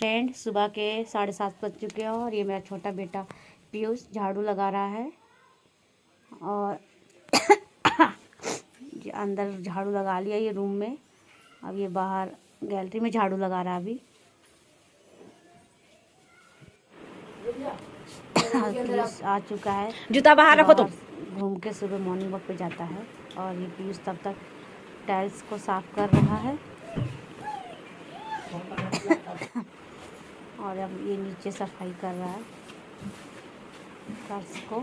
Friend, सुबह के 7:30 बज चुके हैं और ये मेरा छोटा बेटा पीयूष झाड़ू लगा रहा है और ये अंदर झाड़ू लगा लिया ये रूम में। अब ये बाहर गैलरी में झाड़ू लगा रहा है अभी। पीयूष आ चुका है, जूता बाहर रखो तुम। घूम के सुबह मॉर्निंग वॉक पे जाता है और ये पीयूष तब तक टाइल्स को साफ कर रहा है और अब ये नीचे सफाई कर रहा है फर्श को।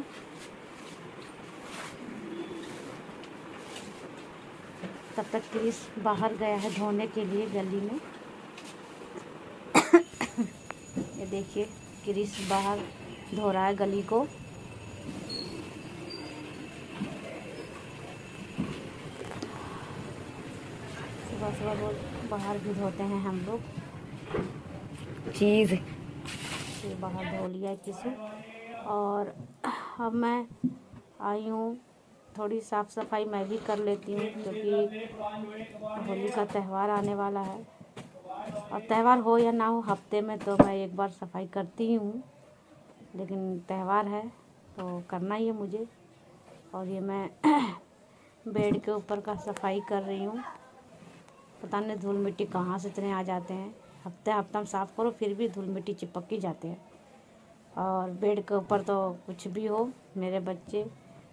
तब तक क्रिस बाहर गया है धोने के लिए गली में। ये देखिए क्रिस बाहर धो रहा है गली को। सुबह सुबह रोज बाहर भी धोते हैं हम लोग चीज़। ये बाहर धो लिया किसी। और अब मैं आई हूँ, थोड़ी साफ़ सफाई मैं भी कर लेती हूँ क्योंकि होली का त्यौहार आने वाला है। और त्यौहार हो या ना हो, हफ्ते में तो मैं एक बार सफाई करती ही हूँ, लेकिन त्यौहार है तो करना ही है मुझे। और ये मैं बेड के ऊपर का सफाई कर रही हूँ। पता नहीं धूल मिट्टी कहाँ से इतने आ जाते हैं। हफ्ता में साफ़ करो फिर भी धूल मिट्टी चिपक ही जाते हैं। और बेड के ऊपर तो कुछ भी हो, मेरे बच्चे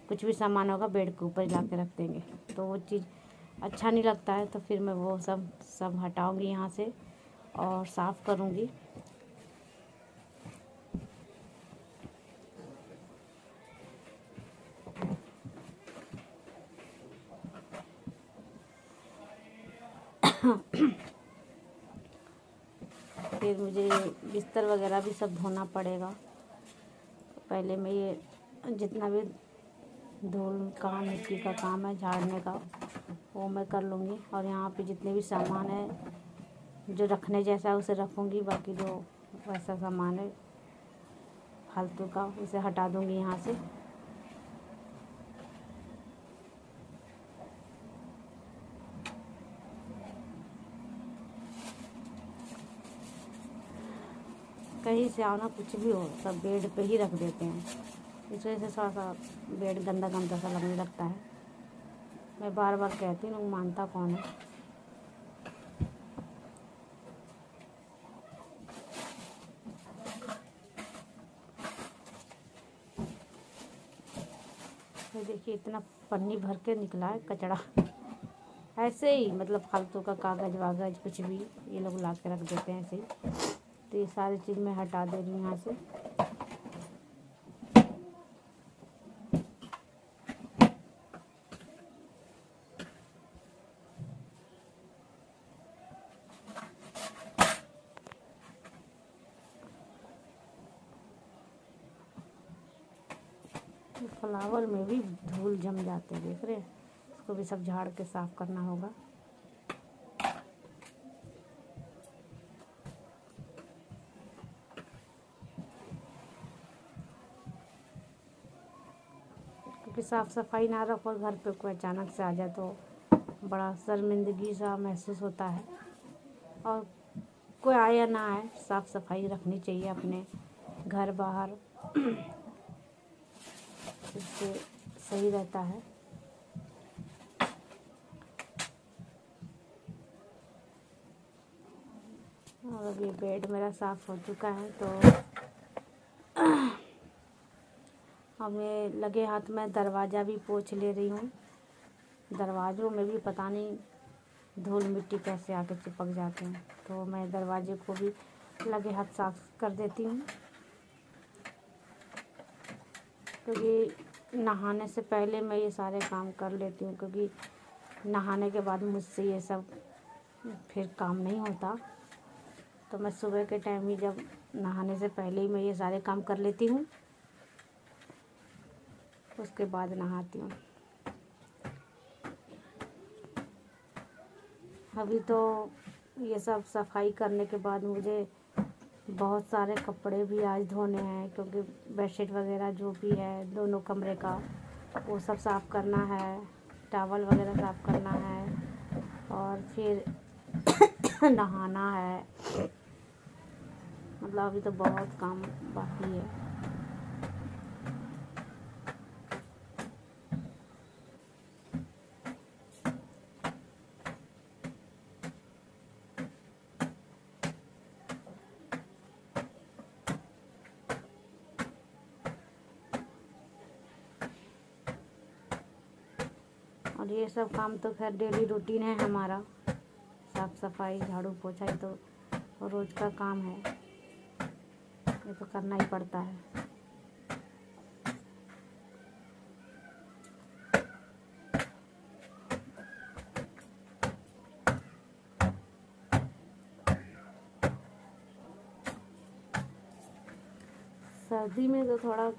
कुछ भी सामान होगा बेड के ऊपर ला के रख देंगे, तो वो चीज़ अच्छा नहीं लगता है। तो फिर मैं वो सब हटाऊंगी यहाँ से और साफ़ करूँगी। फिर मुझे बिस्तर वगैरह भी सब धोना पड़ेगा। पहले मैं ये जितना भी धूल का मिट्टी का काम है झाड़ने का वो मैं कर लूँगी। और यहाँ पे जितने भी सामान है जो रखने जैसा उसे रखूँगी, बाकी जो वैसा सामान है फालतू का उसे हटा दूँगी यहाँ से। कहीं से आना कुछ भी हो सब बेड पे ही रख देते हैं, इस वजह से थोड़ा सा बेड गंदा गंदा सा लगने लगता है। मैं बार बार कहती हूँ, मानता कौन है। तो देखिए इतना पन्नी भर के निकला है कचड़ा, ऐसे ही मतलब फालतू का कागज़ वागज कुछ भी ये लोग ला के रख देते हैं ऐसे ही। तो ये सारी चीज़ मैं हटा दे रही हूँ यहाँ से। फ्लावर में भी धूल जम जाते हैं, देख रहे हैं। इसको भी सब झाड़ के साफ करना होगा। क्योंकि साफ़ सफाई ना रखो घर पे कोई अचानक से आ जाए तो बड़ा शर्मिंदगी सा महसूस होता है। और कोई आए या ना आए, साफ़ सफाई रखनी चाहिए अपने घर बाहर, इससे सही रहता है। और अब ये बेड मेरा साफ़ हो चुका है तो अब मैं लगे हाथ में दरवाज़ा भी पोंछ ले रही हूँ। दरवाज़ों में भी पता नहीं धूल मिट्टी कैसे आके चिपक जाते हैं, तो मैं दरवाजे को भी लगे हाथ साफ कर देती हूँ। तो ये नहाने से पहले मैं ये सारे काम कर लेती हूँ, क्योंकि नहाने के बाद मुझसे ये सब फिर काम नहीं होता। तो मैं सुबह के टाइम ही जब नहाने से पहले ही मैं ये सारे काम कर लेती हूँ, उसके बाद नहाती हूँ। अभी तो ये सब सफाई करने के बाद मुझे बहुत सारे कपड़े भी आज धोने हैं, क्योंकि बेडशीट वगैरह जो भी है दोनों कमरे का वो सब साफ़ करना है, टॉवल वगैरह साफ़ करना है और फिर नहाना है। मतलब अभी तो बहुत काम बाकी है। और ये सब काम तो खैर डेली रूटीन है हमारा, साफ सफाई झाड़ू पोछा, ये तो रोज का काम है, ये तो करना ही पड़ता है। सर्दी में तो थोड़ा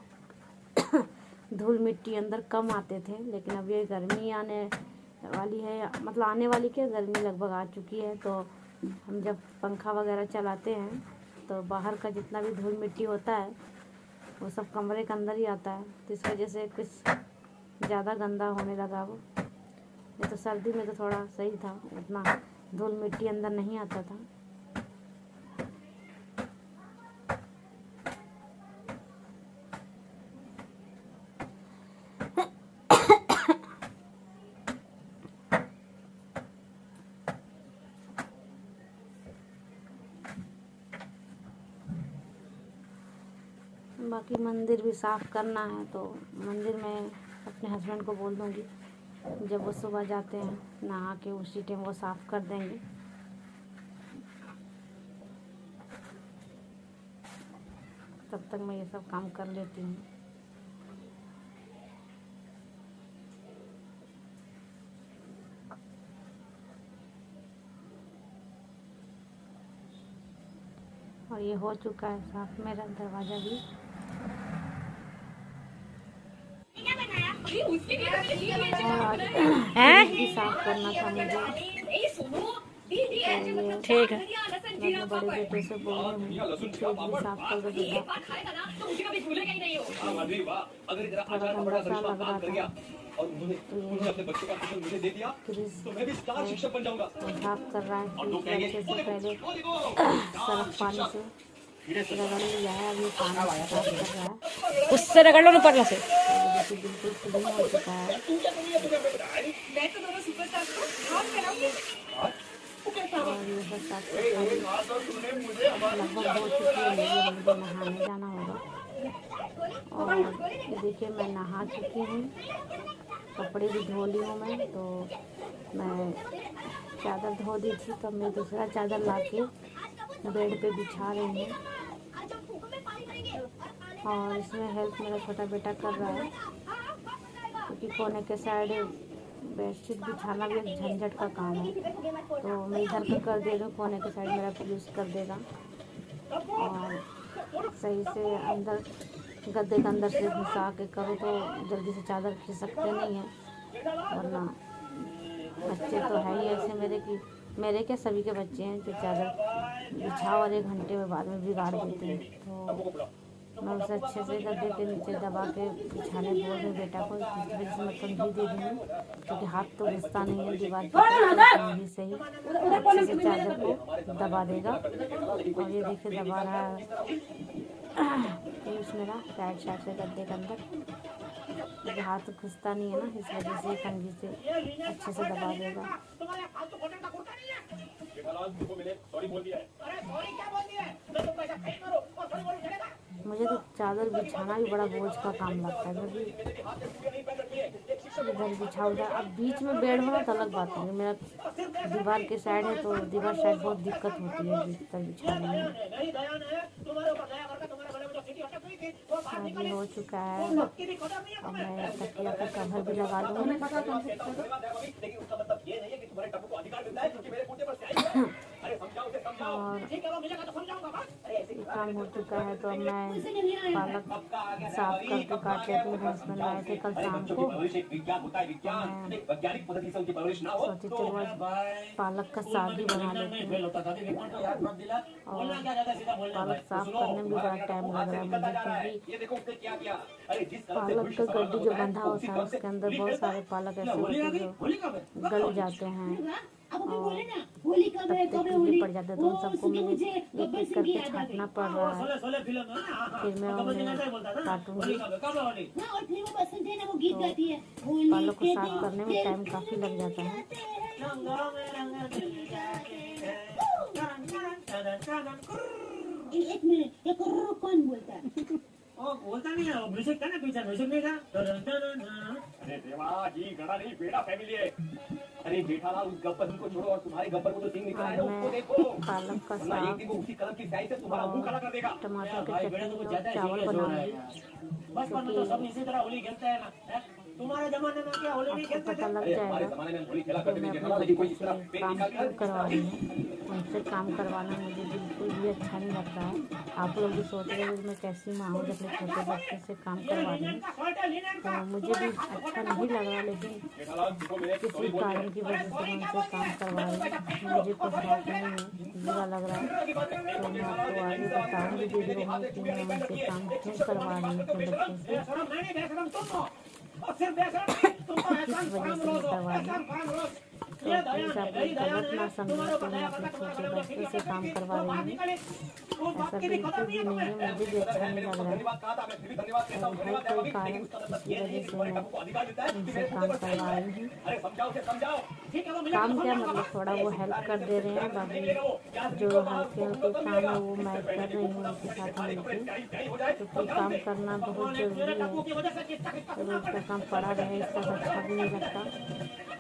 धूल मिट्टी अंदर कम आते थे, लेकिन अब ये गर्मी आने वाली है, मतलब आने वाली क्या, गर्मी लगभग आ चुकी है। तो हम जब पंखा वगैरह चलाते हैं तो बाहर का जितना भी धूल मिट्टी होता है वो सब कमरे के अंदर ही आता है, तो इस वजह से कुछ ज़्यादा गंदा होने लगा वो। ये तो सर्दी में तो थोड़ा सही था, उतना धूल मिट्टी अंदर नहीं आता था। बाकी मंदिर भी साफ़ करना है, तो मंदिर में अपने हस्बैंड को बोल दूँगी, जब वो सुबह जाते हैं नहा के उसी टाइम वो साफ़ कर देंगे। तब तक मैं ये सब काम कर लेती हूँ। और ये हो चुका है साफ मेरा दरवाज़ा भी। और आज भी साफ करना था मुझे, ठीक है। मैं बड़े बेटे से बोल रही हूँ कि भी साफ कर दो बेटा, थोड़ा गंदा सा लग रहा था। साफ कर रहा है अच्छे से, पहले सर्फ पानी से रगड़ लिया है, अभी पानी साफ कर रहा है, उससे रगड़ लो ऊपर से, बिल्कुल क्लीन हो चुका है। और ये सब साफ लगभग हो चुकी है, मुझे नहाने जाना होगा। और ये देखिए मैं नहा चुकी हूँ, कपड़े भी धो ली हूँ मैं। तो मैं चादर धो दी थी, तो मैं दूसरा चादर लाके बेड पे बिछा रही हूँ। और इसमें हेल्प मेरा छोटा बेटा कर रहा है, क्योंकि कोने के साइड बेडशीट बिछाना भी एक झंझट का काम है। तो मैं इधर पे कर दे रही हूँ, कोने के साइड मेरा यूज़ कर देगा। और सही से अंदर गद्दे के अंदर से घुसा के करो तो जल्दी से चादर खिसकते नहीं हैं, वरना बच्चे तो है ही ऐसे मेरे क्या सभी के बच्चे हैं जो चादर बिछाओ और 1 घंटे में बाद में बिगाड़ देते हैं। तो मैं उसे अच्छे से गद्दे के नीचे दबा के बिछाने बोल रही बेटा को, जिस वजह से मैं कंघी दे रही हूँ, क्योंकि हाथ तो घिसता नहीं है दीवार पर, कंघी से ही अच्छे से चादर को दबा देगा। और ये देखिए दबा रहा है पीस मेरा साइड से गद्दे के अंदर, क्योंकि हाथ घुसता नहीं है ना, इस वजह से कंघी से अच्छे से दबा देगा। मुझे तो चादर बिछाना भी बड़ा बोझ का काम लगता है, क्योंकि इधर बिछाओ उधर, अब बीच में बेड होना तो अलग बात है, मेरा दीवार के साइड है तो दीवार साइड बहुत दिक्कत होती है बिस्तर बिछाने में। अभी हो चुका है, अब मैं तकिया का कवर भी लगा लूँगी। और काम हो चुका है, तो मैं पालक साफ करके काट लेती हूँ। हस्बैंड लाए थे कल शाम को, सोची चलो पालक का साग ही बना लेती हूँ। और पालक साफ करने में भी बड़ा टाइम लग रहा है मुझे, क्योंकि पालक का गड्डी जो बंधा होता है उसके अंदर बहुत सारे पालक ऐसे होते हैं जो गल जाते हैं, और तब तक कीड़े पड़ जाते तो उन सबको मुझे एक एक करके छांटना पड़ रहा है। फिर मैं उन्हें काटूंगी। तो बालों को साफ करने में टाइम काफ़ी लग जाता है। एक मिनट, ये कुर्रू कौन बोलता है? बोलता नहीं है, म्यूजिक का ना पीछे म्यूजिक नहीं था। अरे देवा, ये गड़ा नहीं बेड़ा फैमिली है। अरे जेठालाल उस गब्बर को छोड़ो और तुम्हारे गब्बर को तो सिंह निकला है ना, उसको देखो। पालक का वरना एक साग दिन वो उसी कलम की स्याही से तुम्हारा मुंह काला कर देगा। टमाटर की चटनी और चावल बनाऊंगी। बचपन में तो सब इसी तरह होली खेलते हैं ना। तुम्हारे जमाने में क्या होली नहीं आपको खेलते पता थे? लग अरे हमारे जाएगा जमाने में होली खेला कि करते मैं थे अपने जेठालाल, लेकिन कोई इस बच्चों तरह से पेट काम निकाल क्यों कर करवा रही हूँ। उनसे काम करवाना मुझे बिल्कुल भी अच्छा नहीं लगता है। आप लोग भी सोच रहे हो कि मैं कैसी माँ हूँ जो अपने छोटे बच्चे से काम करवा रही हूँ। तो मुझे भी अच्छा नहीं लग रहा, लेकिन जेठालाल तुमको मेरे किसी कारण की वजह से मैं उनसे काम करवा रही हूँ। मुझे कुछ बात नहीं है, बुरा लग रहा है। तो मैं आपको आगे बताऊँगी वीडियो में कि मैं उनसे काम क्यों करवा रही हूँ अपने बच्चों से, किस वजह से मैं करवा रही हूँ। तो प्लीज़ आप लोग गलत ना समझें कि मैं अपने छोटे बच्चे से काम करवा रही हूँ। ऐसा बिल्कुल भी नहीं है, मुझे भी अच्छा नहीं लग रहा है। और है कोई कारण जिसकी वजह से मैं उनसे काम करवा रही हूँ। काम क्या मतलब थोड़ा वो हेल्प कर दे रहे हैं, बाकी जो हल्के हल्के काम है वो मैं कर रही हूँ उनके साथ मिलकर, क्योंकि काम करना बहुत ज़रूरी है। रोज का काम पड़ा रहे इसका अच्छा भी नहीं लगता।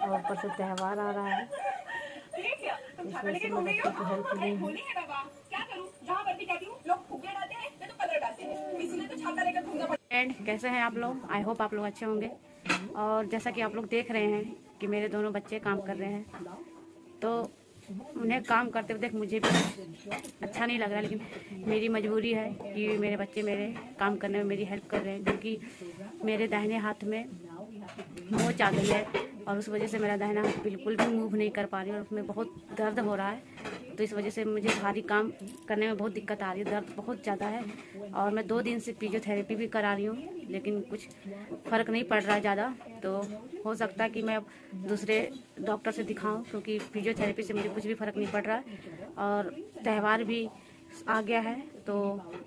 और ऊपर से त्यौहार आ रहा है, इस वजह से मैं बच्चों की हेल्प नहीं हूँ। फ्रेंड, कैसे हैं आप लोग? आई होप आप लोग अच्छे होंगे। और जैसा कि आप लोग देख रहे हैं कि मेरे दोनों बच्चे काम कर रहे हैं, तो उन्हें काम करते हुए देख मुझे भी अच्छा नहीं लग रहा, लेकिन मेरी मजबूरी है कि मेरे बच्चे मेरे काम करने में मेरी हेल्प कर रहे हैं, क्योंकि मेरे दाहिने हाथ में मोच आ गई है और उस वजह से मेरा दाहिना हाथ बिल्कुल भी मूव नहीं कर पा रही और उसमें बहुत दर्द हो रहा है। तो इस वजह से मुझे भारी काम करने में बहुत दिक्कत आ रही है, दर्द बहुत ज़्यादा है। और मैं 2 दिन से फिजियोथेरेपी भी करा रही हूँ, लेकिन कुछ फ़र्क नहीं पड़ रहा है ज़्यादा। तो हो सकता है कि मैं अब दूसरे डॉक्टर से दिखाऊं, क्योंकि फिजियोथेरेपी से मुझे कुछ भी फ़र्क नहीं पड़ रहा है। और त्यौहार भी आ गया है तो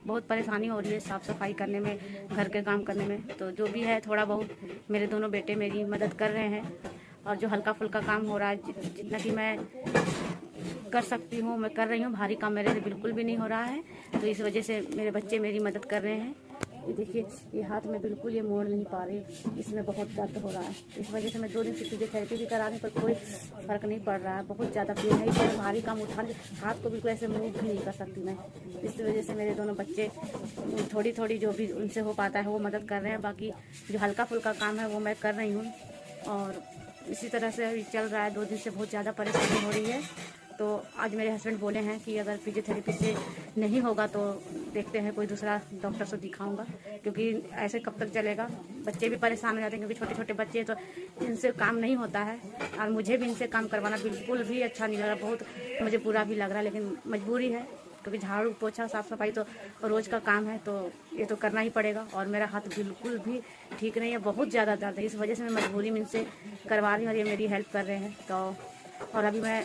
बहुत परेशानी हो रही है साफ़ सफाई करने में, घर के काम करने में। तो जो भी है थोड़ा बहुत मेरे दोनों बेटे मेरी मदद कर रहे हैं, और जो हल्का फुल्का काम हो रहा है जितना कि मैं कर सकती हूँ मैं कर रही हूँ। भारी काम मेरे से बिल्कुल भी नहीं हो रहा है, तो इस वजह से मेरे बच्चे मेरी मदद कर रहे हैं। ये देखिए, ये हाथ में बिल्कुल ये मोड़ नहीं पा रही, इसमें बहुत दर्द हो रहा है। इस वजह से मैं 2 दिन से फिजियोथेरेपी भी करा रही पर कोई फ़र्क नहीं पड़ रहा है, बहुत ज़्यादा पेन है। इसमें भारी काम उठाने हाथ को बिल्कुल ऐसे मूव भी नहीं कर सकती मैं। इस वजह से मेरे दोनों बच्चे थोड़ी थोड़ी जो भी उनसे हो पाता है वो मदद कर रहे हैं, बाकी जो हल्का फुल्का काम है वो मैं कर रही हूँ। और इसी तरह से अभी चल रहा है, 2 दिन से बहुत ज़्यादा परेशानी हो रही है। तो आज मेरे हस्बैंड बोले हैं कि अगर फिजियोथेरेपी से नहीं होगा तो देखते हैं कोई दूसरा डॉक्टर से दिखाऊंगा, क्योंकि ऐसे कब तक चलेगा। बच्चे भी परेशान हो जाते हैं, क्योंकि छोटे छोटे बच्चे हैं तो इनसे काम नहीं होता है, और मुझे भी इनसे काम करवाना बिल्कुल भी अच्छा नहीं लग रहा, बहुत मुझे बुरा भी लग रहा है, लेकिन मजबूरी है, क्योंकि झाड़ू पोछा साफ़ सफाई तो रोज़ का काम है, तो ये तो करना ही पड़ेगा। और मेरा हाथ बिल्कुल भी ठीक नहीं है, बहुत ज़्यादा दर्द है, इस वजह से मैं मजबूरी में इनसे करवा रही हूँ और ये मेरी हेल्प कर रहे हैं। तो और अभी मैं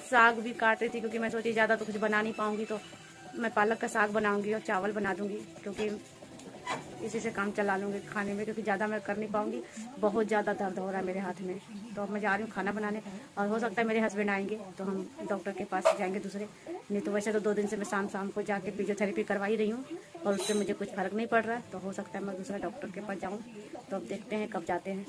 साग भी काट रही थी, क्योंकि मैं सोची ज़्यादा तो कुछ बना नहीं पाऊँगी, तो मैं पालक का साग बनाऊँगी और चावल बना दूँगी, क्योंकि इसी से काम चला लूँगी खाने में, क्योंकि ज़्यादा मैं कर नहीं पाऊँगी, बहुत ज़्यादा दर्द हो रहा है मेरे हाथ में। तो अब मैं जा रही हूँ खाना बनाने, और हो सकता है मेरे हस्बैंड आएंगे तो हम डॉक्टर के पास जाएंगे दूसरे। नहीं तो वैसे तो 2 दिन से मैं शाम को जाके फिजियोथेरेपी करवा ही रही हूँ और उससे मुझे कुछ फ़र्क नहीं पड़ रहा है, तो हो सकता है मैं दूसरा डॉक्टर के पास जाऊँ। तो अब देखते हैं कब जाते हैं।